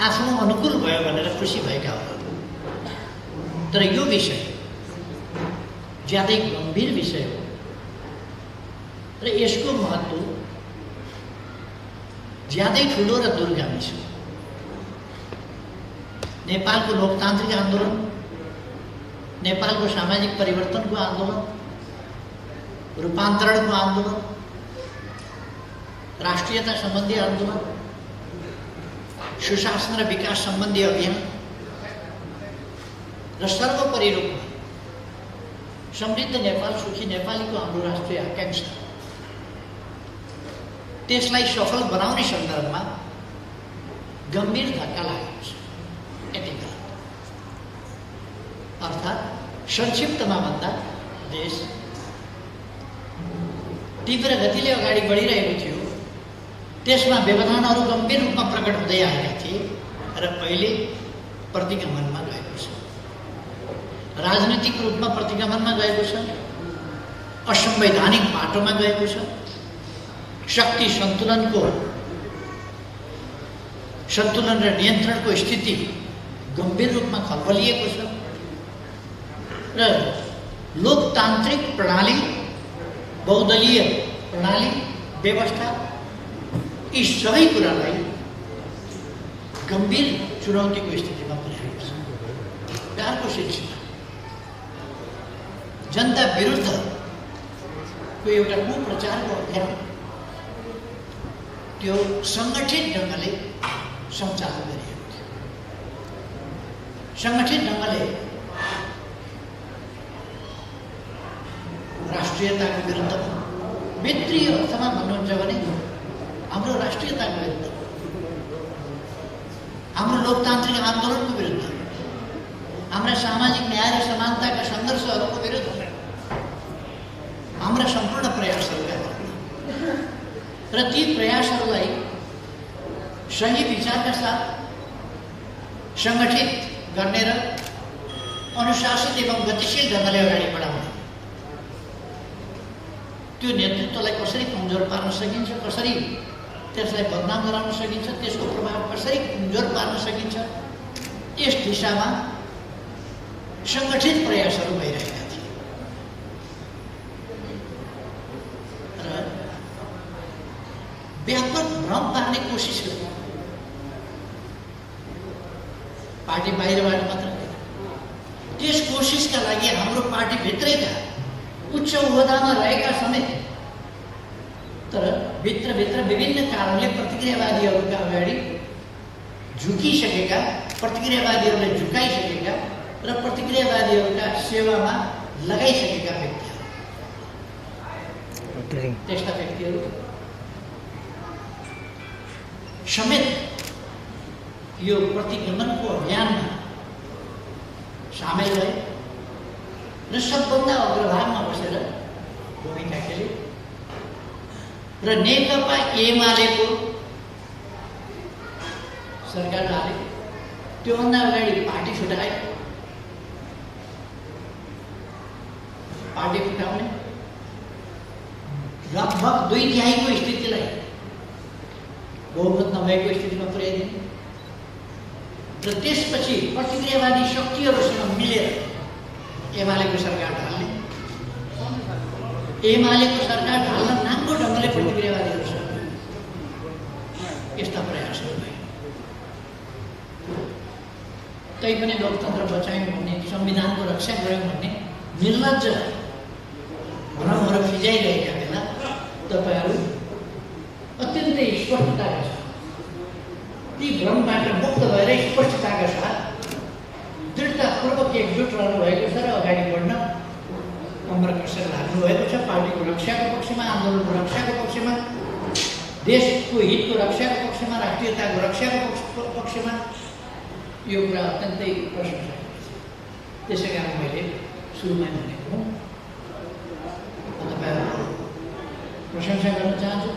आफ्नो अनुकूल भयो भनेर खुसी भएका हुन्। तर यो विषय ज्यादै गम्भीर विषय हो र यसको महत्त्व ज्यादै ठुलो र दूरगामी छ। नेपालको लोकतान्त्रिक आन्दोलन, नेपालको सामाजिक परिवर्तनको आन्दोलन, रूपान्तरणको आन्दोलन, राष्ट्रियता सम्बन्धी आन्दोलन, सुशासन र विकास सम्बन्धी अभियान र सर्वोपरि रूपमा समृद्ध नेपाल, सुखी नेपालीको हाम्रो राष्ट्रिय आकांक्षा, त्यसलाई सफल बनाउने सन्दर्भमा गम्भीर धक्का लागेको छ यतिका। अर्थात् संक्षिप्तमा भन्दा देश तीव्र गतिले अगाडि बढिरहेको थियो, त्यसमा व्यवधानहरू गम्भीर रूपमा प्रकट हुँदै आएका थिए र अहिले प्रतिगमनमा गएको छ, राजनीतिक रूपमा प्रतिगमनमा गएको छ, असंवैधानिक बाटोमा गएको छ, शक्ति सन्तुलन र नियन्त्रणको स्थिति गम्भीर रूपमा खलबलिएको छ र लोकतान्त्रिक प्रणाली, बहुदलीय प्रणाली, व्यवस्था, यी सबै कुरालाई गम्भीर चुनौतीको स्थितिमा पुर्याएको छ। अर्को सिलसिला जनता विरुद्धको एउटा कुप्रचारको अभियान, त्यो सङ्गठित ढङ्गले सञ्चालन गरिएको थियो। सङ्गठित ढङ्गले राष्ट्रियताको विरुद्धमा, भित्रीय अर्थमा भन्नुहुन्छ भने हाम्रो राष्ट्रियताको विरुद्ध, हाम्रो लोकतान्त्रिक आन्दोलनको विरुद्ध, हाम्रा सामाजिक न्याय र समानताका सङ्घर्षहरूको विरुद्ध, हाम्रा सम्पूर्ण प्रयासहरूका विरुद्ध र ती प्रयासहरूलाई सही विचारका साथ सङ्गठित गर्ने र अनुशासित एवं गतिशील ढङ्गले अगाडि बढाउने, त्यो नेतृत्वलाई कसरी कमजोर पार्न सकिन्छ, कसरी त्यसलाई बदनाम गराउन सकिन्छ, त्यसको प्रभाव कसरी कमजोर पार्न सकिन्छ, यस दिशामा सङ्गठित प्रयासहरू भइरहेका थिए र व्यापक भ्रम पार्ने कोसिस गरियो। पार्टी बाहिरबाट मात्र त्यस कोसिसका लागि हाम्रो पार्टीभित्रैका उच्च ओहदामा रहेका समेत, तर भित्रभित्र विभिन्न कारणले प्रतिक्रियावादीहरूका अगाडि झुकिसकेका, प्रतिक्रियावादीहरूले झुकाइसकेका र प्रतिक्रियावादीहरूका सेवामा लगाइसकेका व्यक्तिहरू, त्यस्ता व्यक्तिहरू समेत यो प्रतिगमनको अभियानमा सामेल भए र सबभन्दा अग्रभागमा बसेर भूमिका खेले र नेकपा एमालेको सरकार हाले। त्योभन्दा अगाडि पार्टी छुटाए, पार्टी फुटाउने लगभग 2/3 स्थितिलाई बहुमत नभएको स्थितिमा पुर्याइदिने र त्यसपछि प्रतिक्रियावादी शक्तिहरूसँग मिलेर एमालेको सरकार ढाल्ने, एमालेको सरकार ढाल्न नाङ्गो ढङ्गले प्रतिक्रियावादीहरूसँग यस्ता प्रयासहरू भए। तैपनि लोकतन्त्र बचायौँ भन्ने, संविधानको रक्षा गऱ्यौँ भन्ने निर्लज्ज भ्रमहरू फिजाइरहेका बेला तपाईँहरू अत्यन्तै स्पष्टताका साथ, ती भ्रमबाट मुक्त भएर स्पष्टताका साथ दृढतापूर्वक एकजुट रहनुभएको छ र अगाडि बढ्न कम्मर कसेर लाग्नुभएको छ। पार्टीको रक्षाको पक्षमा, आन्दोलनको रक्षाको पक्षमा, देशको हितको रक्षाको पक्षमा, राष्ट्रियताको रक्षाको पक्षमा यो कुरा अत्यन्तै प्रशंसा। त्यसै कारण मैले सुरुमा भनेको हुँ, तपाईँहरूको प्रशंसा गर्न चाहन्छु।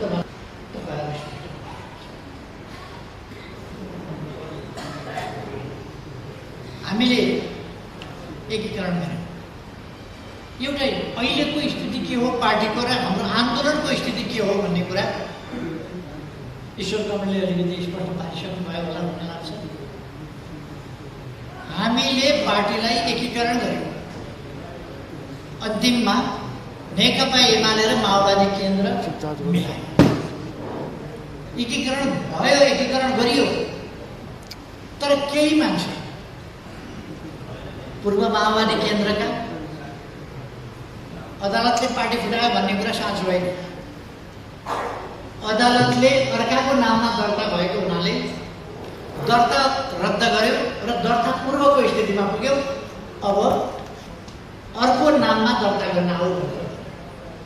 हामीले एकीकरण गऱ्यौँ। एउटा अहिलेको स्थिति के हो पार्टीको र हाम्रो आन्दोलनको स्थिति के हो भन्ने कुरा ईश्वर कमलले अलिकति स्पष्ट पारिसक्नु भयो होला भन्ने लाग्छ। हामीले पार्टीलाई एकीकरण गर्यौँ। अन्तिममा नेकपा एमाले र माओवादी केन्द्र मिलायो। एकीकरण भयो, एकीकरण गरियो। तर केही मान्छे पूर्व माओवादी केन्द्रका अदालतले पार्टी फुटायो भन्ने कुरा साँचो होइन। अदालतले अर्काको नाममा दर्ता भएको हुनाले दर्ता रद्द गर्यो र दर्ता पूर्वको स्थितिमा पुग्यो। अब अर्को नाममा दर्ता गर्न आऊ भन्यो।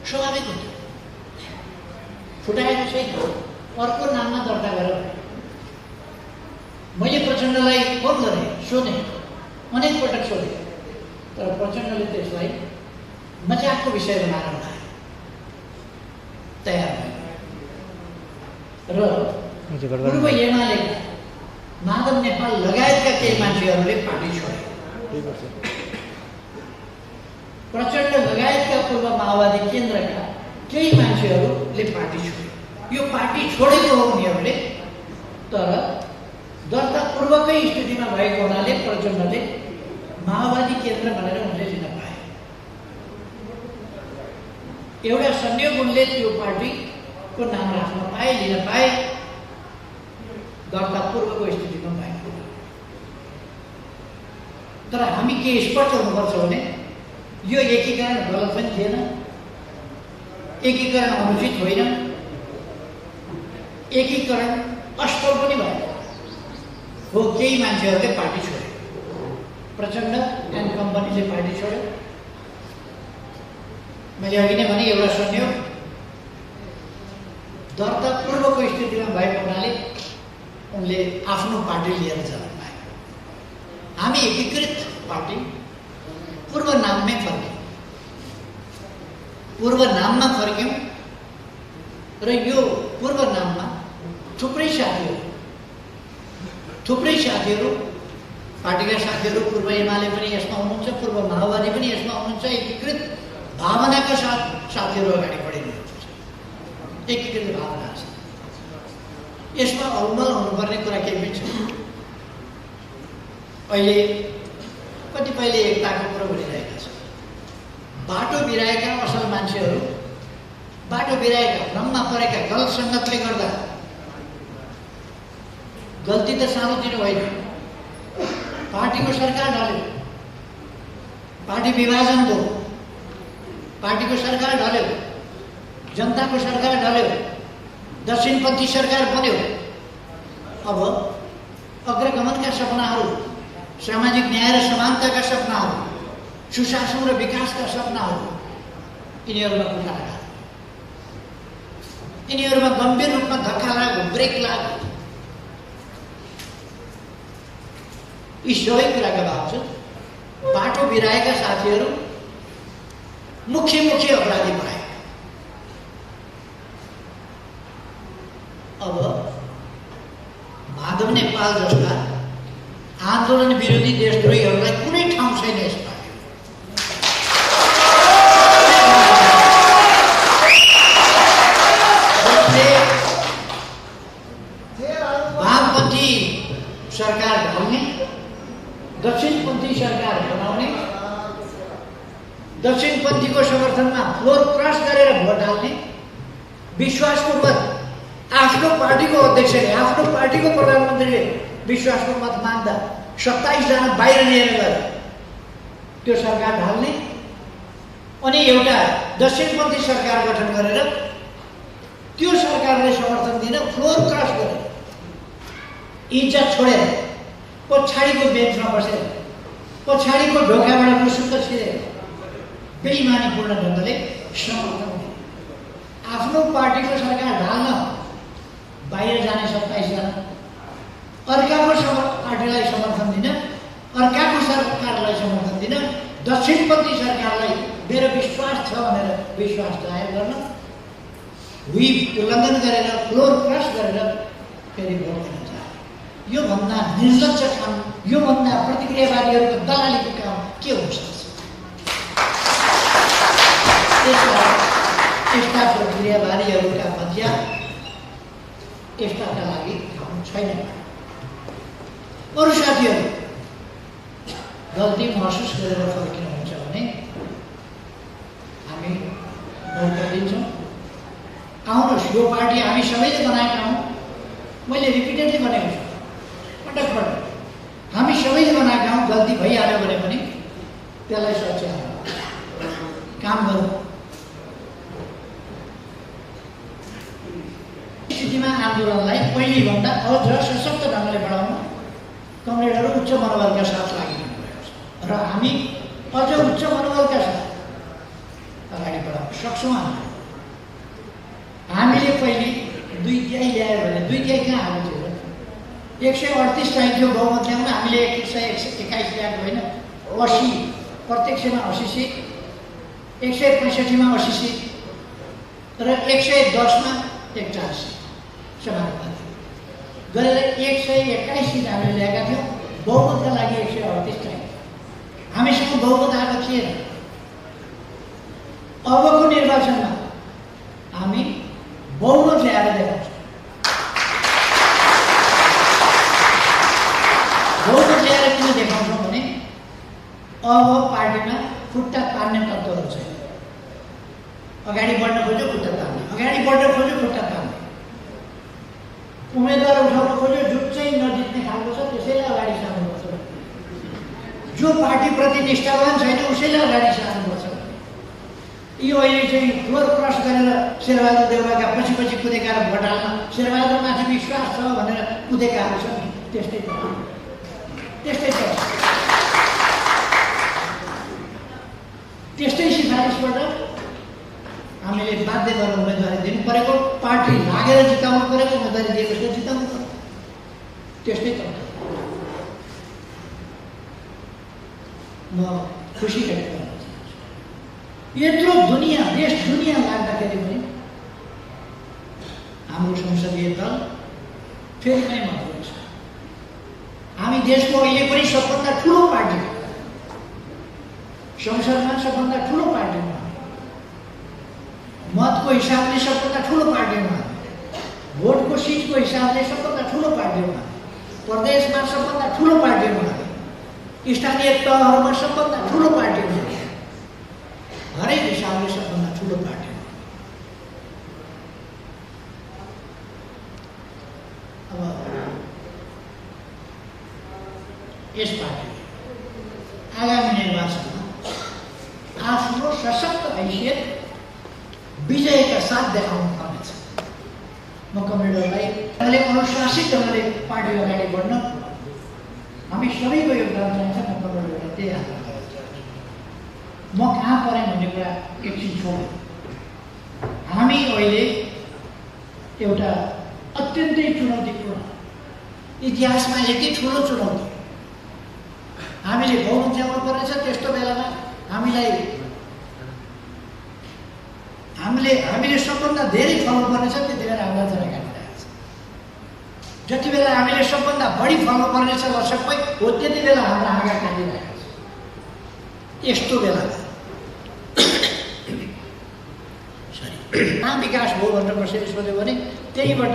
स्वाभाविक हो, फुटाएको छैन, अर्को नाममा दर्ता गर। मैले प्रचण्डलाई फोन गरेँ, सोधेँ, अनेक पटक सोधेँ, तर प्रचण्डले त्यसलाई मजाकको विषय बनाएर उठाए, तयार भयो। र पूर्व एमालेका माधव नेपाल लगायतका केही मान्छेहरूले पार्टी छोडे। प्रचण्ड लगायतका पूर्व माओवादी केन्द्रका केही मान्छेहरूले पार्टी छोडे। यो पार्टी छोडेको हो उनीहरूले, तर दर्ता पूर्वकै स्थितिमा भएको हुनाले प्रचण्डले माओवादी केन्द्र भनेर उनले लिन पाए। एउटा संयोग उनले त्यो पार्टीको नाम राख्न पाए, लिन पाए, दर्ता पूर्वको स्थितिमा भएको। तर हामी के स्पष्ट हुनुपर्छ भने यो एकीकरण गलत पनि थिएन, एकीकरण अनुचित होइन, एकीकरण असफल पनि भयो हो। केही मान्छेहरूले पार्टी छोडे, प्रचण्ड एन्ड कम्पनीले पार्टी छोड्यो। मैले अघि नै भने एउटा संयोग दर्ता पूर्वको स्थितिमा भएको हुनाले उनले आफ्नो पार्टी लिएर जान पाए। हामी एकीकृत पार्टी पूर्व नाममै फर्क्यौँ, पूर्व नाममा फर्क्यौँ र यो पूर्व नाममा थुप्रै साथीहरू पार्टीका साथीहरू पूर्व एमाले पनि यसमा हुनुहुन्छ, पूर्व माओवादी पनि यसमा हुनुहुन्छ। एकीकृत भावनाका साथ साथीहरू अगाडि बढिनुहुन्छ। एकीकृत भावना छ, यसमा अलमल हुनुपर्ने कुरा केही पनि छैन। अहिले कतिपयले एकताको कुरो गरिरहेका छन्। बाटो बिराएका असल मान्छेहरू, बाटो बिराएका, भ्रममा परेका, गलत सङ्गतले गर्दा, गल्ती त सानोतिनो होइन। पार्टीको सरकार ढल्यो, पार्टी विभाजन भयो, पार्टीको सरकार ढल्यो, जनताको सरकार ढल्यो, दक्षिणपन्थी सरकार बन्यो। अब अग्रगमनका सपनाहरू, सामाजिक न्याय र समानताका सपनाहरू, सुशासन र विकासका सपनाहरू, यिनीहरूमा कुना लाग्यो, यिनीहरूमा गम्भीर रूपमा धक्का लाग्यो, ब्रेक लाग्यो। यी सबै कुराका बावजुद बाटो बिराएका साथीहरू मुख्य अपराधी भए। अब माधव नेपाल जस्ता आन्दोलन विरोधी देशद्रोहीहरूलाई कुनै ठाउँ छैन यस पार्टीमा। वामपन्थी सरकार ढल्ने, दक्षिणपन्थी सरकार बनाउने, दक्षिणपन्थीको समर्थनमा फ्लोर क्रस गरेर भोट हाल्ने, विश्वासको मत आफ्नो पार्टीको अध्यक्षले, आफ्नो पार्टीको प्रधानमन्त्रीले विश्वासको मत माग्दा 27 जना बाहिर लिएर गएर त्यो सरकार ढाल्ने, अनि एउटा दक्षिणपन्थी सरकार गठन गरेर त्यो सरकारलाई समर्थन दिन फ्लोर क्रस गरेर, इज्जत छोडेर, पछाडिको बेन्चमा बसेर, पछाडिको ढोकाबाट मुसुक्क छिरेर बेइमानीपूर्ण ढङ्गले समर्थन दिने, आफ्नो पार्टीको सरकार ढाल्न बाहिर जाने 27 जना, अर्काको पार्टीलाई समर्थन दिन, अर्काको सरकारलाई समर्थन दिन, दक्षिणपन्थी सरकारलाई मेरो विश्वास छ भनेर विश्वास जाहेर गर्न, व्हिप उल्लङ्घन गरेर, फ्लोर क्रस गरेर फेरि भोट दिन चाहे। योभन्दा निर्लज्ज काम, योभन्दा प्रतिक्रियावादीहरूको दलालीको काम के हुन सक्छ? यस्ता प्रतिक्रियावादीहरूका मध्य यस्ताका लागि ठाउँ छैन। अरू साथीहरू गल्ती महसुस गरेर फर्किनुहुन्छ भने हामी मौका दिन्छौँ। आउनुहोस्, यो पार्टी हामी सबैले बनाएका हौँ। मैले रिपिटेडली भनेको छु, पटक पटक, हामी सबैले बनाएका हौँ। गल्ती भइहाल्यो भने पनि त्यसलाई सच्याएर काम गरौँ। स्थितिमा आन्दोलनलाई पहिलेभन्दा अझ सशक्त ढङ्गले बढाउन कमरेडहरू उच्च मनोबलका साथ लागिरहनु भएको छ र हामी अझ उच्च मनोबलका साथ अगाडि बढाउन सक्छौँ। हामीले पहिले 2 तिहाई ल्यायो भने 2 तिहाई कहाँ आएको थियो? 138 चाहिन्थ्यो बहुमत ल्याउन, हामीले 121 ल्याएको होइन। 80 प्रत्यक्षमा 80 सिट, 165मा 80 सिट र 110मा 41 सिट समानुपातिक गरेर 121 सिट हामीले ल्याएका थियौँ। बहुमतका लागि 138 चाहियो। हामीसँग बहुमत आएको थिएन। अबको निर्वाचनमा हामी बहुमत ल्याएर देखाउँछौँ। बहुमत ल्याएर किन देखाउँछौँ भने अब पार्टीमा खुट्टा तान्ने तत्त्वहरू छैन। अगाडि बढ्न खोज्यो खुट्टा तान्ने, अगाडि बढ्न खोज्यो खुट्टा तान्ने, उम्मेदवार उठाउन खोज्यो जुन चाहिँ नजित्ने खालको छ त्यसैलाई अगाडि सार्नुपर्छ। जो पार्टीप्रति निष्ठावान छैन उसैलाई अगाडि सार्नुपर्छ। यो अहिले चाहिँ फ्लोर क्रस गरेर शेरबहादुर देउवाका पछि पछि कुदेका र भोट हाल्न शेरबहादुरमाथि विश्वास छ भनेर कुदेकाहरू छन् नि, त्यस्तै छ। त्यस्तै सिफारिसबाट हामीले बाध्य गरेर उम्मेदवारी दिनु परेको, पार्टी लागेर जिताउनु परेको, उम्मेदवारी दिएपछि जिताउनु पऱ्यो। त्यस्तै त म खुसी व्यक्त गर्न चाहन्छु। यत्रो दुनियाँ देश दुनियाँ लाग्दाखेरि पनि हाम्रो संसदीय दल फेरि पनि महत्त्वपूर्ण छ। हामी देशको अहिले पनि सबभन्दा ठुलो पार्टी, संसदमा सबभन्दा ठुलो पार्टीमा, मतको हिसाबले सबभन्दा ठुलो पार्टीमा, भोटको सिटको हिसाबले सबभन्दा ठुलो पार्टीमा, प्रदेशमा सबभन्दा ठुलो पार्टीमा, स्थानीय तहहरूमा सबभन्दा ठुलो पार्टीमा, हरेक हिसाबले सबभन्दा ठुलो पार्टीमा। अब यस पार्टीले आगामी निर्वाचनमा आफ्नो सशक्त हैसियत विजयका साथ देखाउनु पर्नेछ। म कमरेडहरूलाई अनुशासित ढङ्गले पार्टी अगाडि बढ्न हामी सबैको योगदान चाहिन्छ। म कमरेडहरूलाई त्यही आग्रह गर्न चाहन्छु। म कहाँ परेँ भन्ने कुरा एकछिन छोडेँ। हामी अहिले एउटा अत्यन्तै चुनौतीपूर्ण, इतिहासमा यति ठुलो चुनौती हामीले बहुमत ल्याउनु पर्नेछ। त्यस्तो बेलामा हामीले सबभन्दा धेरै फल्नुपर्नेछ। त्यति बेला हामीलाई जरा काटिरहेको छ। जति बेला हामीले सबभन्दा बढी फल्नुपर्नेछ सबै हो, त्यति बेला हाम्रो आँगा काटिरहेको छ। यस्तो बेलामा कहाँ विकास भयो भनेर कसैले सोध्यो भने त्यहीबाट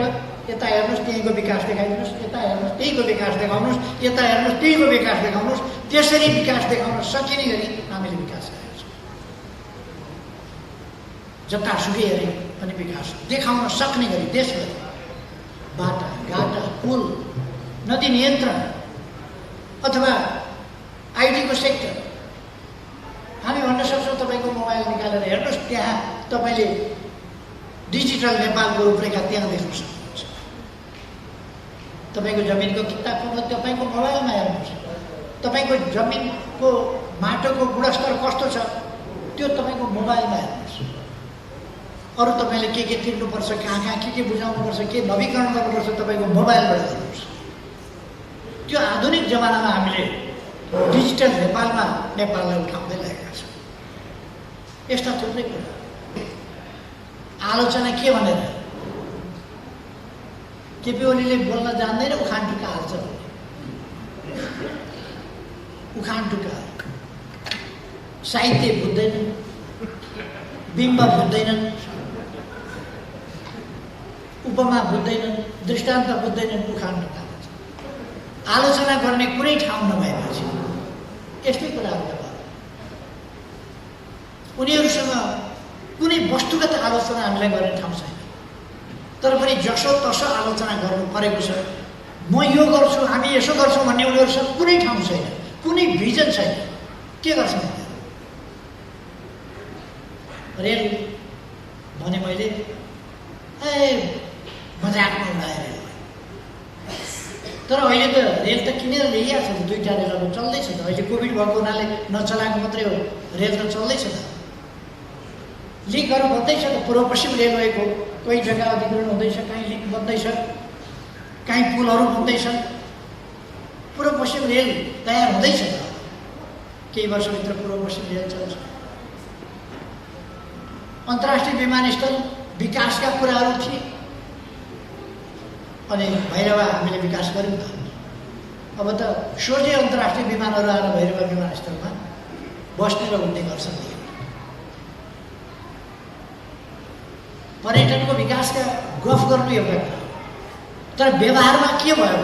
यता हेर्नुहोस् त्यहीँको विकास देखाइदिनुहोस्, यता हेर्नुहोस् त्यहीँको विकास देखाउनुहोस्, यता हेर्नुहोस् त्यहीँको विकास देखाउनुहोस्। त्यसरी विकास देखाउन सकिने गरी हामीले विकास गरेका छौँ। जतासुकै हेरे पनि विकास देखाउन सक्ने गरी देशभरि बाटा, घाटा, पुल, नदी नियन्त्रण अथवा आइटीको सेक्टर हामी भन्न सक्छौँ। तपाईँको मोबाइल निकालेर हेर्नुहोस्, त्यहाँ तपाईँले डिजिटल नेपालको रूपरेखा त्यहाँ देख्न सक्नुहुन्छ। तपाईँको जमिनको किताब तपाईँको मोबाइलमा हेर्नुहोस्। तपाईँको जमिनको माटोको गुणस्तर कस्तो छ त्यो तपाईँको मोबाइलमा हेर्नुहोस्। अरू तपाईँले के तिर्नुपर्छ, कहाँ कहाँ के बुझाउनुपर्छ, के नवीकरण गर्नुपर्छ तपाईँको मोबाइलबाट हेर्नुहोस्। त्यो आधुनिक जमानामा हामीले डिजिटल नेपालमा नेपाललाई उठाउँदै लागेका छौँ। यस्ता थुप्रै कुरा आलोचना के भनेर केपी ओलीले बोल्न जान्दैन, उखान टुक्का हाल्छ। उखान टुक्का साहित्य बुझ्दैनन्, बिम्ब बुझ्दैनन्, उपमा बुझ्दैनन्, दृष्टान्त बुझ्दैनन्, उखान टुक्का आलोचना गर्ने कुनै ठाउँ नभएपछि यस्तै कुराहरू भयो। उनीहरूसँग कुनै वस्तुगत आलोचना हामीलाई गर्ने ठाउँ छैन, तर पनि जसो तसो आलोचना गर्नु परेको छ। म यो गर्छु, हामी यसो गर्छौँ भन्ने उनीहरूसँग कुनै ठाउँ छैन, कुनै भिजन छैन। के गर्छौँ रेल भने मैले मजाकमा उडाएर, तर अहिले त रेल त किनेर ल्याइएको छ, 2टा रेलहरू चल्दैछ त। अहिले कोभिड भएको हुनाले नचलाएको मात्रै हो, रेल त चल्दैछ त। लिङ्कहरू बन्दैछ त, पूर्व पश्चिम रेलवेको कोही जग्गा अधिग्रहण हुँदैछ, कहीँ लिङ्क बन्दैछ, कहीँ पुलहरू बन्दैछन्। पूर्व पश्चिम रेल तयार हुँदैछ त, केही वर्षभित्र पूर्व पश्चिम रेल चल्छ। अन्तर्राष्ट्रिय विमानस्थल विकासका कुराहरू थिए, अनि भैरवा हामीले विकास गऱ्यौँ त। अब त सोझै अन्तर्राष्ट्रिय विमानहरू आएर भैरवा विमानस्थलमा बस्ने र उड्ने गर्छन्। पर्यटनको विकासका गफ गर्नु एउटा कुरा, तर व्यवहारमा के भयो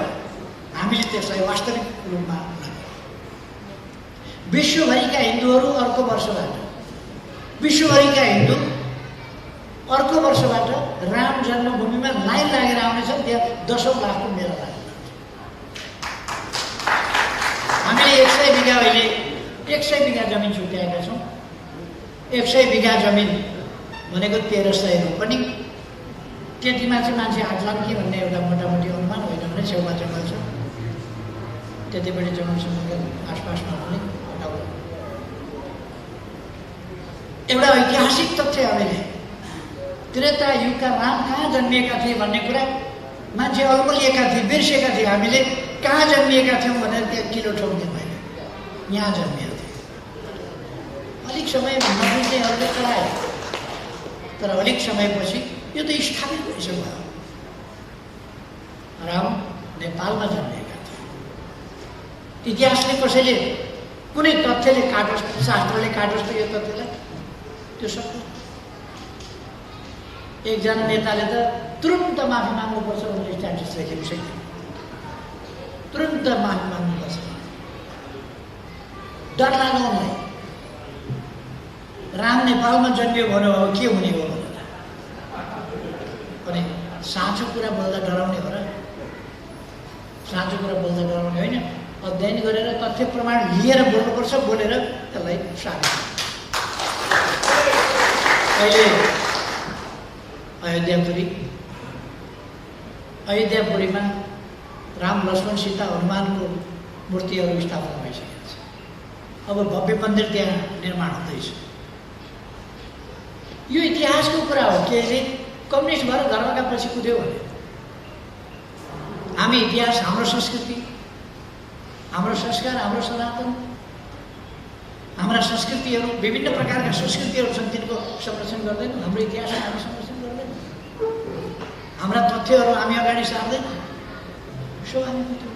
हामीले त्यसलाई वास्तविक रूपमा विश्वभरिका हिन्दूहरू अर्को वर्षबाट राम जन्मभूमिमा लाइन लागेर आउनेछन्। त्यहाँ 10औं लाखको मेला लाग्छ। हामीले 100 बिघा अहिले 100 बिघा जमिन छुट्याएका छौँ। 100 बिघा जमिन भनेको 1300 रोपनी। त्यतिमा चाहिँ मान्छे आट्लान् कि भन्ने एउटा मोटामोटी अनुमान होइन भने छेउमा जङ्गल छ, त्यतिपट्टि जङ्गलसँग आसपासमा पनि एउटा ऐतिहासिक तथ्य हामीले त्रेता युगका राम कहाँ जन्मिएका थिए भन्ने कुरा मान्छे अल्मलिएका थिए, बिर्सेका थिए। हामीले कहाँ जन्मिएका थियौँ भनेर त्यहाँ किलो ठोक्ने भएन, यहाँ जन्मिएका थिए। अलिक समय नबुझ्नेहरूले चलाए, तर अलिक समयपछि यो त स्थापित भइसक्यो। राम नेपालमा जन्मिएका थिए। इतिहासले कसैले कुनै तथ्यले काटोस्, शास्त्रले काटोस् त यो तथ्यलाई, त्यो सक्छ। एकजना नेताले त तुरुन्त माफी माग्नुपर्छ भनेर स्ट्याटस लेखेको छैन, तुरुन्त माफी माग्नुपर्छ। डर लाग्यो उनलाई, राम नेपालमा जन्मियो भन्यो के हुने हो भनेर। अनि साँचो कुरा बोल्दा डराउने हो र? साँचो कुरा बोल्दा डराउने होइन, अध्ययन गरेर तथ्य प्रमाण लिएर बोल्नुपर्छ, बोलेर त्यसलाई साबित। अहिले अयोध्यापुरीमा राम लक्ष्मण सीता हनुमानको मूर्तिहरू स्थापना भइसकेको छ। अब भव्य मन्दिर त्यहाँ निर्माण हुँदैछ। यो इतिहासको कुरा हो। केले कम्युनिस्ट भएर घरका पछि कुद्यो भने हामी इतिहास, हाम्रो संस्कृति, हाम्रो संस्कार, हाम्रो सनातन, हाम्रा संस्कृतिहरू, विभिन्न प्रकारका संस्कृतिहरू छन्, तिनको संरक्षण गर्दैनौँ। हाम्रो इतिहासलाई हामी संरक्षण गर्दैनौँ, हाम्रा तथ्यहरू हामी अगाडि सार्दैनौँ। सो हामी कुद्यौँ।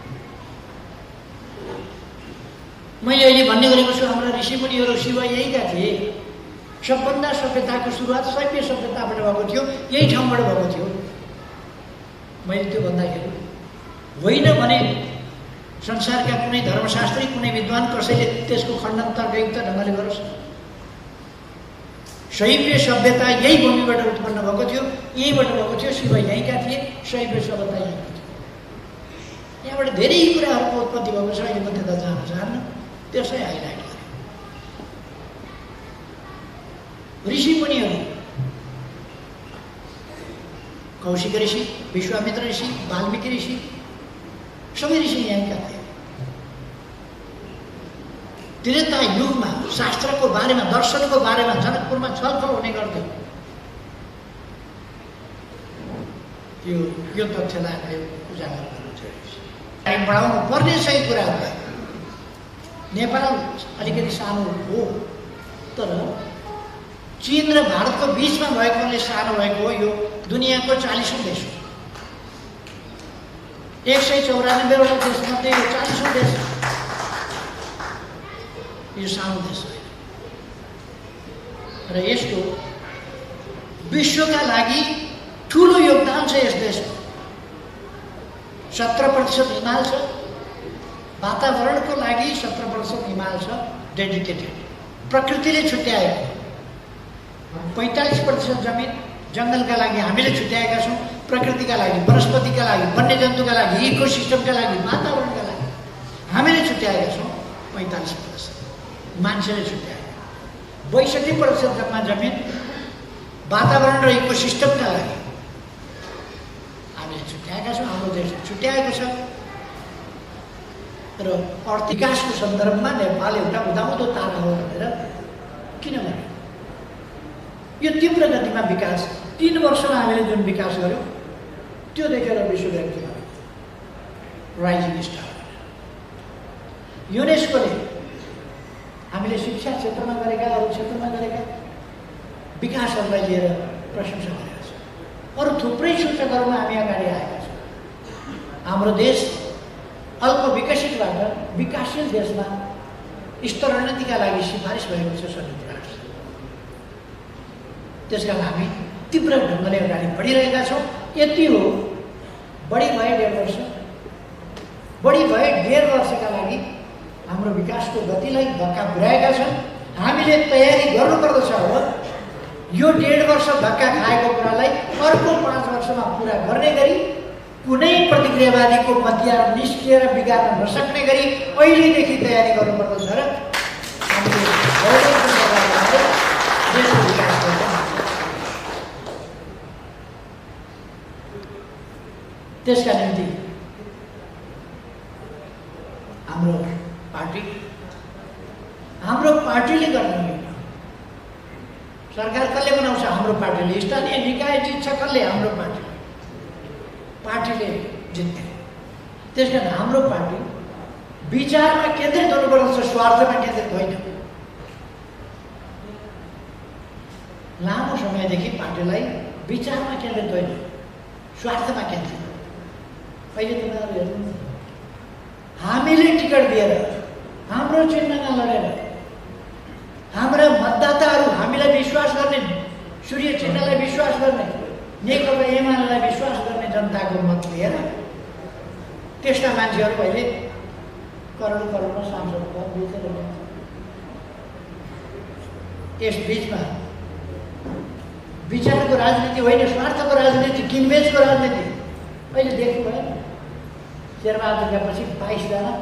मैले अहिले भन्ने गरेको छु, हाम्रा ऋषिमुनिहरू शिव यहीका थिए। सबभन्दा सभ्यताको सुरुवात शैव्य सभ्यताबाट भएको थियो, यही ठाउँबाट भएको थियो। मैले त्यो भन्दाखेरि होइन भने संसारका कुनै धर्मशास्त्री, कुनै विद्वान कसैले त्यसको खण्डन तर्कयुक्त ढङ्गले गरोस्। शैव्य सभ्यता यही भूमिबाट उत्पन्न भएको थियो, यहीबाट भएको थियो। शिव यहीँका थिए, शैव्य सभ्यता यहीँका थियो। यहाँबाट धेरै कुराहरूको उत्पत्ति भएको छ। अहिले म त्यता जान चाहन्न, त्यसै हाइलाइट गरेँ। ऋषिमुनिहरू, कौशिक ऋषि, विश्वामित्र ऋषि, वाल्मीकि ऋषि, सबै ऋषि यहीँका थिए। त्रेता युगमा शास्त्रको बारेमा, दर्शनको बारेमा जनकपुरमा छलफल हुने गर्थ्यो। यो तथ्यलाई हामीले उजागर गर्नु जरुरी छ। बढाउनु पर्ने सही कुराहरूलाई। नेपाल अलिकति सानो हो, तर चीन र भारतको बिचमा भएकोले सानो भएको हो। यो दुनियाँको 40औं देश हो। 194वटा देशमध्ये यो 40औं देश हो। यो सानो देश होइन र यसको विश्वका लागि ठुलो योगदान छ। यस देशको 17% हिमाल छ, वातावरणको लागि 17 वर्ष हिमाल छ डेडिकेटेड, प्रकृतिले छुट्याएको। 45% जमिन जङ्गलका लागि हामीले छुट्याएका छौँ, प्रकृतिका लागि, वनस्पतिका लागि, वन्यजन्तुका लागि, इकोसिस्टमका लागि, वातावरणका लागि हामीले छुट्याएका छौँ। 45% मान्छेले छुट्याएका। 62% जम्मा जमिन वातावरण र इकोसिस्टमका लागि हामीले छुट्याएका छौँ। हाम्रो देशले छुट्याएको छ र अर्थ विकासको सन्दर्भमा नेपाल एउटा उदाउँदो तारा हो भनेर किनभने यो तीव्र गतिमा विकास 3 वर्षमा हामीले जुन विकास गर्यौँ त्यो देखेर विश्व ब्याङ्कले राइजिङ स्टार युनेस्कोले हामीले शिक्षा क्षेत्रमा गरेका, अरू क्षेत्रमा गरेका विकासहरूलाई लिएर प्रशंसा गरेका छौँ। अरू थुप्रै सूचकहरूमा हामी अगाडि आएका छौँ। हाम्रो देश अल्प विकसितबाट विकासशील देशमा स्तरोन्नतिका लागि सिफारिस भएको छ संयुक्त राष्ट्र। त्यसकारण हामी तीव्र ढङ्गले अगाडि बढिरहेका छौँ। यति हो, बढी भए 1.5 वर्ष, बढी भए 1.5 वर्षका लागि हाम्रो विकासको गतिलाई धक्का पुर्याएका छन्। हामीले तयारी गर्नुपर्दछ अब यो 1.5 वर्ष धक्का खाएको कुरालाई अर्को 5 वर्षमा पुरा गर्ने गरी, कुनै प्रतिक्रियावादीको मध्य निष्क्रिय र बिगार्न नसक्ने गरी अहिलेदेखि तयारी गर्नुपर्दछ र हामीले देशको विकास गर्छौँ। त्यसका निम्ति हाम्रो पार्टीले गर्ने होइन। सरकार कसले बनाउँछ? हाम्रो पार्टीले। स्थानीय निकाय जित्छ कसले? हाम्रो पार्टीले जित्ने। त्यसकारण हाम्रो पार्टी विचारमा केन्द्रित हुनुपर्छ, स्वार्थमा केन्द्रित होइन। लामो समयदेखि पार्टीलाई विचारमा केन्द्रित होइन, स्वार्थमा केन्द्रित। अहिले तपाईँहरू हेर्नु, हामीले टिकट दिएर, हाम्रो चिन्हमा लडेर, हाम्रा मतदाताहरू हामीलाई विश्वास गर्ने, सूर्य चिन्हलाई विश्वास गर्ने, नेकपा एमालेलाई विश्वास गर्ने जनताको मत लिएर त्यस्ता मान्छेहरू अहिले करोडमा सांसद बेचेर यस बिचमा विचारको राजनीति होइन, स्वार्थको राजनीति, किनबेचको राजनीति अहिले देख्नु भएन। शेरबहादुरपछि 22 जना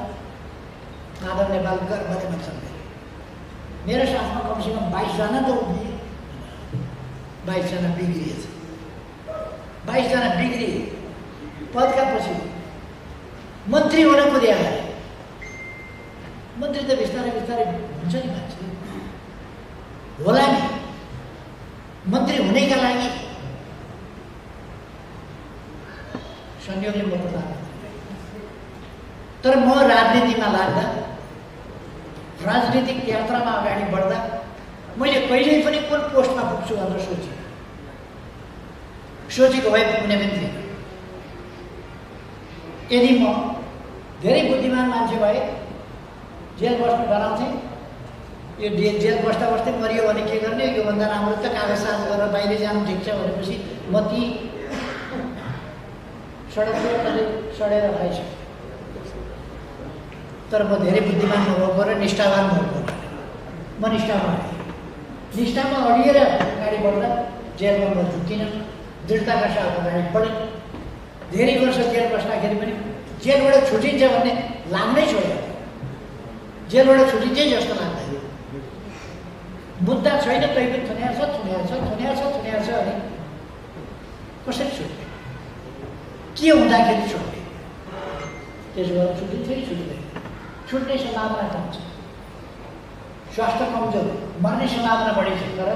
माधव नेपाल गर्भले भन्छन्। मेरो साथमा कमसेकम 22 जना त उभिए, 22 जना बिग्रिएछ। 22 जना बिग्रिए, पदका पछि मन्त्री हुन पुगे आए। मन्त्री त बिस्तारै बिस्तारै हुन्छ नि मान्छे, होला नि। मन्त्री हुनेका लागि संयोगले मतदान, तर म राजनीतिमा लाग्दा, राजनीतिक यात्रामा अगाडि बढ्दा मैले कहिल्यै पनि कुन पोस्टमा पुग्छु भनेर सोचेको भए पुग्ने पनि थिएन। यदि म धेरै बुद्धिमान मान्छे भए जेल बस्न डराउँथेँ। यो जेल बस्दा बस्दै मरियो भने के गर्ने? योभन्दा राम्रो त कागजसाज गरेर बाहिर जानु ठिक छ भनेपछि म ती सडकतिर कतै सडेर खाइसकेँ। तर म धेरै बुद्धिमान नभएको र निष्ठावान भएको, म निष्ठामा अडिएर अगाडि बढ्दा जेलमा म झुक्किनँ, दृढताका साथ अगाडि बढेँ। धेरै वर्ष जेल बस्दाखेरि पनि जेलबाट छुटिन्छ भन्ने लाग्नै छोड्यो। जेलबाट छुटिन्छ जस्तो लाग्दैन। मुद्दा छैन तैपनि थुन्याएको छ अनि कसरी छुट्ने? के हुँदाखेरि छुट्ने? त्यसो भएर छुट्टिन्छ कि छुट्दैन? छुट्ने सम्भावना कम छ, स्वास्थ्य कमजोर, मर्ने सम्भावना बढी छ, तर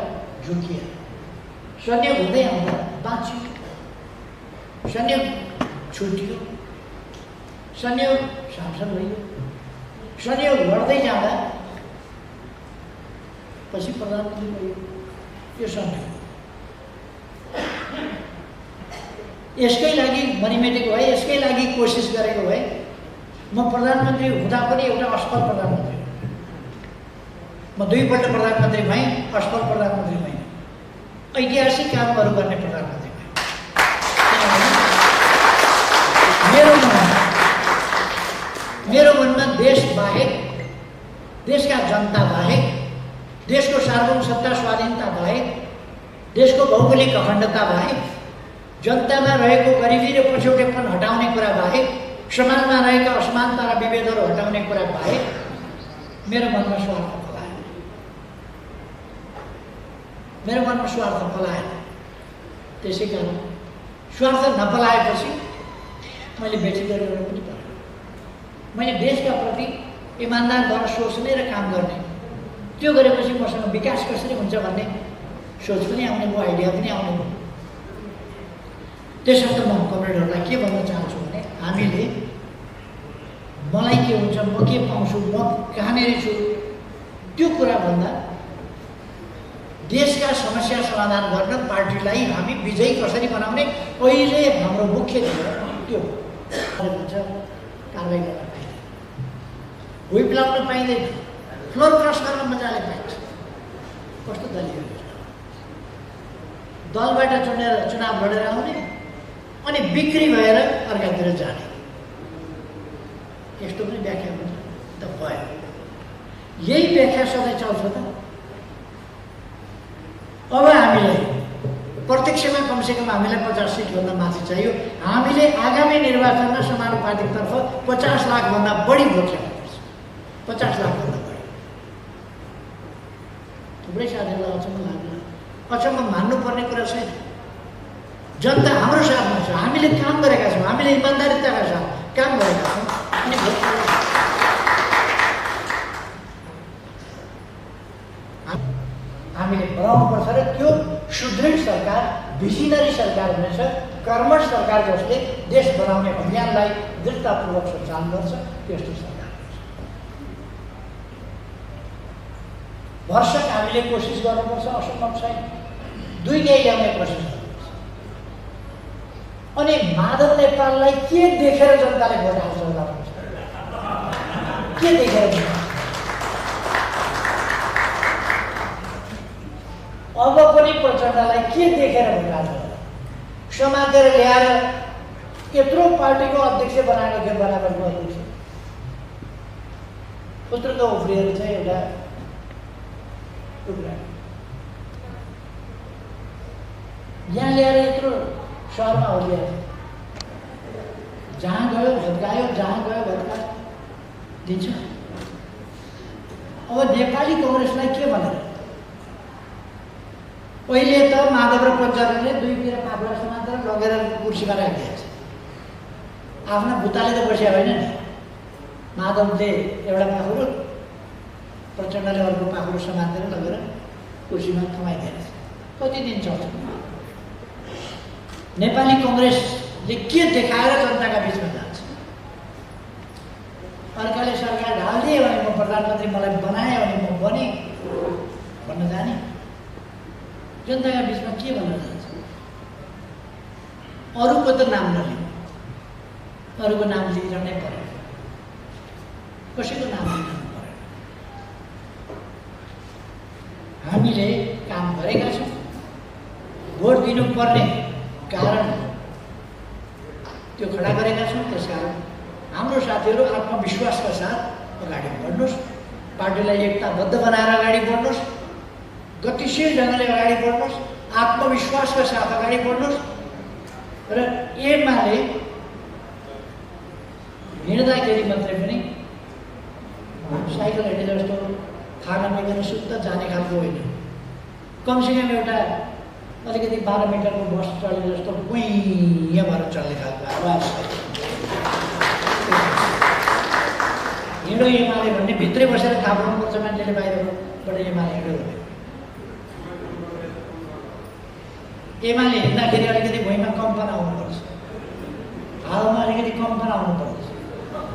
झुकिए। संयोग हुँदै आउँदा बाँच्यो, संयोग छुट्यो, संयोग सांसद भयो, संयोग लड्दै जाँदा पछि प्रधानमन्त्री भयो। यो संयोग यसकै लागि मरिमेटेको भए, यसकै लागि कोसिस गरेको भए म प्रधानमन्त्री हुँदा पनि एउटा असफल प्रधानमन्त्री, म 2 पल्ट प्रधानमन्त्री भएँ, असफल प्रधानमन्त्री भएँ, ऐतिहासिक कामहरू गर्ने प्रधानमन्त्री भएँ। मेरो मनमा देश बाहेक, देशका जनता बाहेक, देशको सार्वभौम सत्ता स्वाधीनता बाहेक, देशको भौगोलिक अखण्डता बाहेक, जनतामा रहेको गरिबी र पछौटेपन हटाउने कुरा बाहेक, समाजमा रहेका असमानता र विभेदहरू हटाउने कुरा बाहेक मेरो मनमा स्वार्थ पलाएन। मेरो मनमा स्वार्थ पलाएन। त्यसै कारण स्वार्थ नपलाएपछि मैले बेटी गरेर पनि परेन। मैले देशका प्रति इमान्दार भएर सोच्ने र काम गर्ने, त्यो गरेपछि मसँग विकास कसरी हुन्छ भन्ने सोच पनि आउने भयो, आइडिया पनि आउने भयो। त्यसर्थ म कमरेडहरूलाई के भन्न चाहन्छु भने हामीले मलाई के हुन्छ, म के पाउँछु, म कहाँनिर छु, त्यो कुरा भन्दा देशका समस्या समाधान गर्न पार्टीलाई हामी विजयी कसरी बनाउने अहिले हाम्रो मुख्य त्यो हुन्छ। कारवाही गर्न पाइँदैन, हुइप लाउन पाइँदैन, फ्लोर क्रस गर्न मजाले पाइन्छ। कस्तो दलीय दलबाट चुनाव लडेर आउने अनि बिक्री भएर अर्कातिर जाने, यस्तो पनि व्याख्या हुन्छ त भयो। यही व्याख्या सधैँ चल्छ त। अब हामीलाई प्रत्यक्षमा कमसेकम हामीलाई 50 सिटभन्दा माथि चाहियो। हामीले आगामी निर्वाचनमा समानुपातिकतर्फ 50 लाखभन्दा बढी भोट ल्याउनुपर्छ। 50 लाखभन्दा बढी। थुप्रै साथीहरूलाई अचम्म लाग्ला, अचम्म मान्नुपर्ने कुरा छैन। जनता हाम्रो साथमा छ, हामीले काम गरेका छौँ, हामीले इमान्दारिताका साथ काम गरेका छौँ अनि हामीले बनाउनुपर्छ र त्यो सुदृढ सरकार, भिजनरी सरकार हुनेछ, कर्मठ सरकार जसले देश बनाउने अभियानलाई दृढतापूर्वक सञ्चालन गर्छ, त्यस्तो सरकार हुन्छ। भरसक हामीले कोसिस गर्नुपर्छ, असम्भव छैन। दुईटै ल्याउने कोसिस गर्नुपर्छ। अनि माधव नेपाललाई के देखेर जनताले भोट हाल्छ होला भन्नुहोस्? के देखेर? अब पनि प्रचण्डलाई के देखेर भोट हाल्छ? समातेर ल्याएर यत्रो पार्टीको अध्यक्ष बनाएको थियो, बराबरको अध्यक्ष पुत्रको उफ्रिएर चाहिँ एउटा टुक्रा यहाँ ल्याएर यत्रो सहरमा ओर्लिएर जहाँ गयो भत्कायो, जहाँ गयो भत्कायो दिन्छ। अब नेपाली कङ्ग्रेसलाई के भनेर? पहिले त माधव र पञ्चरले दुईतिर पाखुरा समातेर लगेर कुर्सीमा राखिदिएको छ। आफ्ना बुताले त बसिया होइन नि। माधवले एउटा पाखुरो, प्रचण्डले अर्को पाखुरो समातेर लगेर कुर्सीमा थमाइदिएको छ। कति दिन चल्छ? नेपाली कङ्ग्रेसले के देखाएर जनताका बिचमा जान्छ? अर्काले सरकार ढालिदिए भने म प्रधानमन्त्री, मलाई बनाए भने म बने भन्न जाने? जनताका बिचमा के भन्न जान्छ? अरूको त नाम नलिनु, अरूको नाम लिइरहनै परेन, कसैको नाम लिइरहनु परेन। हामीले काम गरेका छौँ, भोट दिनुपर्ने कारण त्यो खडा गरेका छौँ। त्यसकारण हाम्रो साथीहरू आत्मविश्वासका साथ अगाडि बढ्नुहोस्, पार्टीलाई एकताबद्ध बनाएर अगाडि बढ्नुहोस्, गतिशील ढङ्गले अगाडि बढ्नुहोस्, आत्मविश्वासका साथ अगाडि बढ्नुहोस् र एमाले हिँड्दाखेरि मात्रै पनि साइकल हिँडे जस्तो खाना नगएर सुत्त जाने खालको होइन। कमसेकम एउटा अलिकति 12 मिटरको बस चढे जस्तो कुइँ भएर चल्ने खालको आवाज हिँडो एमाले भन्ने भित्रै बसेर थाहा पाउनुपर्छ मान्छेले, बाहिरबाट एमाले हिँड्यो भने। एमाले हिँड्दाखेरि अलिकति भुइँमा कम्पन आउनुपर्छ, हावामा अलिकति कम्पन आउनुपर्छ,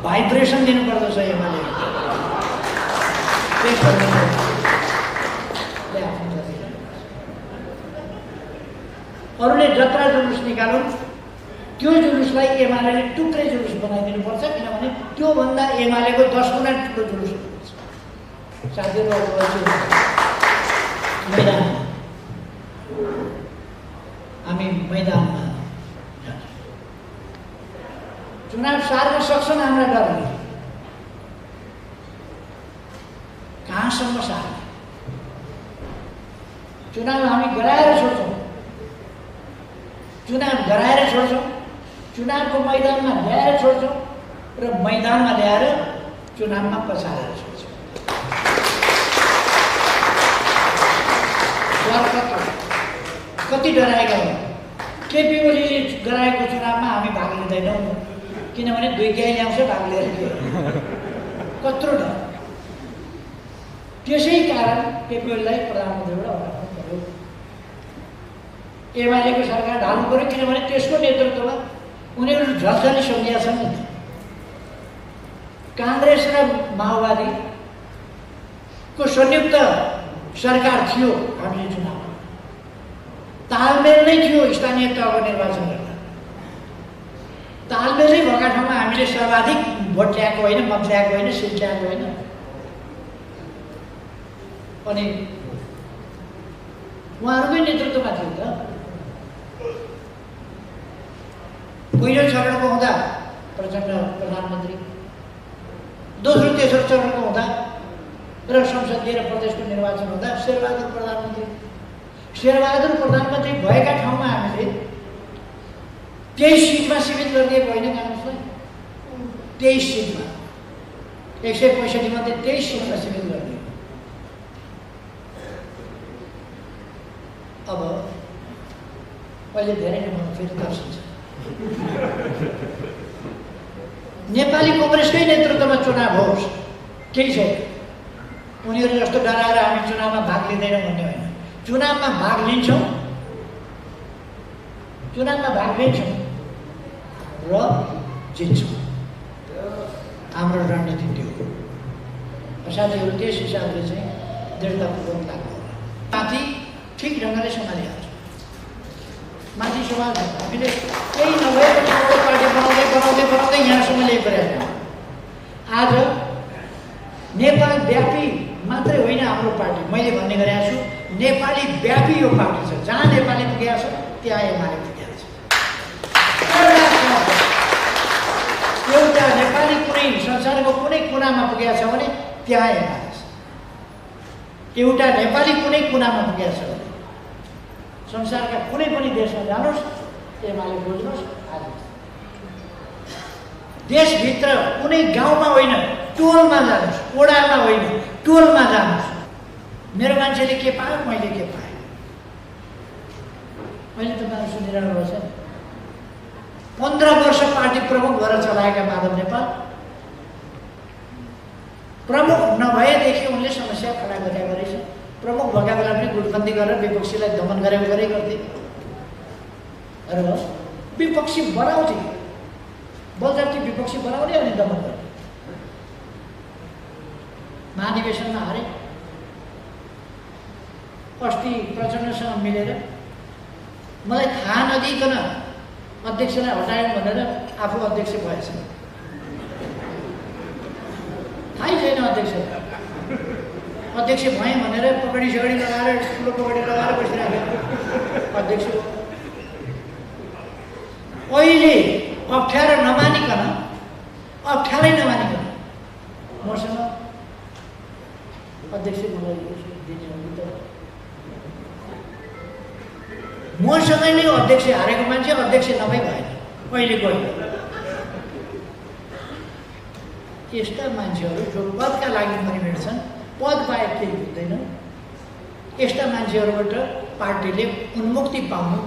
भाइब्रेसन दिनुपर्दछ एमाले। अरूले जत्रा जुलुस निकालौँ, त्यो जुलुसलाई एमाले टुक्रै जुलुस बनाइदिनुपर्छ, किनभने त्योभन्दा एमालेको 10 गुणा ठुलो जुलुस हुनुपर्छ। साथीहरू मैदानमा हामी मैदानमा जान्छौँ, चुनाव सार्न सक्छन् हाम्रा डरले, नाकसम्म सार्ने। चुनाव हामी गराएर छोड्छौँ, चुनाव गराएर छोड्छौँ, चुनावको मैदानमा ल्याएर छोड्छौँ र मैदानमा ल्याएर चुनावमा पछारेर छोड्छौँ। कति डराएका हुन्। केपी ओलीले गराएको चुनावमा हामी भाग लिँदैनौँ किनभने दुई गाई ल्याउँछ भाग लिएर के कत्रो डर। त्यसै कारण केपी ओलीलाई प्रधानमन्त्रीबाट हटाउनु पर्यो, एमालेको सरकार ढाल्नु पर्यो किनभने त्यसको नेतृत्वमा उनीहरू झल्झली सम्झिया छन् नि। काङ्ग्रेस र माओवादीको संयुक्त सरकार थियो हामीले चुनाव, तालमेल नै थियो स्थानीय तहको निर्वाचन गर्न। तालमेलै भएका ठाउँमा हामीले सर्वाधिक भोट ल्याएको होइन, मत ल्याएको होइन, सिट ल्याएको होइन। अनि उहाँहरूकै नेतृत्वमा थियो त। पहिलो चरणको हुँदा प्रचण्ड प्रधानमन्त्री, दोस्रो तेस्रो चरणको हुँदा र संसदीय र प्रदेशको निर्वाचन हुँदा शेरबहादुर प्रधानमन्त्री। शेरबहादुर प्रधानमन्त्री भएका ठाउँमा हामीले 23 सिटमा सीमित गरिदिएको होइन काङ्ग्रेसलाई। 23 सिटमा 165 मध्ये 23 सिटमा सीमित गरिदिएको। अब अहिले धेरै नै मलाई फेरि तर्सिन्छ। नेपाली कङ्ग्रेसकै नेतृत्वमा चुनाव होस्, केही छैन। उनीहरू जस्तो डराएर हामी चुनावमा भाग लिँदैनौँ भन्ने होइन। चुनावमा भाग लिन्छौँ, चुनावमा भाग लिन्छौँ र जित्छौँ। हाम्रो रणनीति त्यो हो। साथीहरू त्यस हिसाबले चाहिँ दृढतापूर्वक लाग्नु होला। माथि ठिक ढङ्गले सम्हालिहाल्छ। माथि समाज हामीले केही नभए पनि एउटा पार्टी बनाउँदै बनाउँदै बनाउँदै यहाँसम्म ल्याइपरेका छौँ। आज नेपाल व्यापी मात्रै होइन हाम्रो पार्टी, मैले भन्ने गरेको छु नेपाली व्यापी यो पार्टी छ। जहाँ नेपाली पुगेको छ त्यहाँ एमाले पुगेको छ। एउटा नेपाली कुनै संसारको कुनै कुनामा पुगेको छ भने त्यहाँ एमाले छ। एउटा नेपाली कुनै कुनामा पुगेको छ भने संसारका कुनै पनि देशमा जानुहोस्, एमाले बुझ्नुहोस्। आज देशभित्र कुनै गाउँमा होइन टोलमा जानुहोस्, ओडामा होइन टोलमा जानुहोस्, मेरो मान्छेले के पायो मैले के पाएँ। मैले तपाईँहरू सुनिरहनु भएको छ। 15 वर्ष पार्टी प्रमुख भएर चलाएका माधव नेपाल प्रमुख नभएदेखि उनले समस्या खडा गरेका रहेछ। प्रमुख भएका बेला पनि गुटबन्दी गरेर विपक्षीलाई दमन गरे गर्थे र विपक्षी बनाउँथे, बलजफ्ती विपक्षी बनाउने अनि दमन गर्ने। महाधिवेशनमा हारे, अस्ति प्रचण्डसँग मिलेर मलाई थाहा नदिइकन अध्यक्षलाई हटायौँ भनेर आफू अध्यक्ष भएछ। थाहै छैन अध्यक्षलाई। अध्यक्ष भएँ भनेर पकडी सकडी लगाएर ठुलो पकडी लगाएर बसिरहेको अध्यक्ष। अहिले अप्ठ्यारो नमानिकन, अप्ठ्यारै नमानिकन मसँग अध्यक्ष मलाई दिने हो नि त। मसँगै नै अध्यक्ष हारेको मान्छे अध्यक्ष नभई भएन। अहिले गयो। यस्ता मान्छेहरू जो पदका लागि मरिमेट छन्, पद बाहेक केही हुँदैन, यस्ता मान्छेहरूबाट पार्टीले उन्मुक्ति पाउनु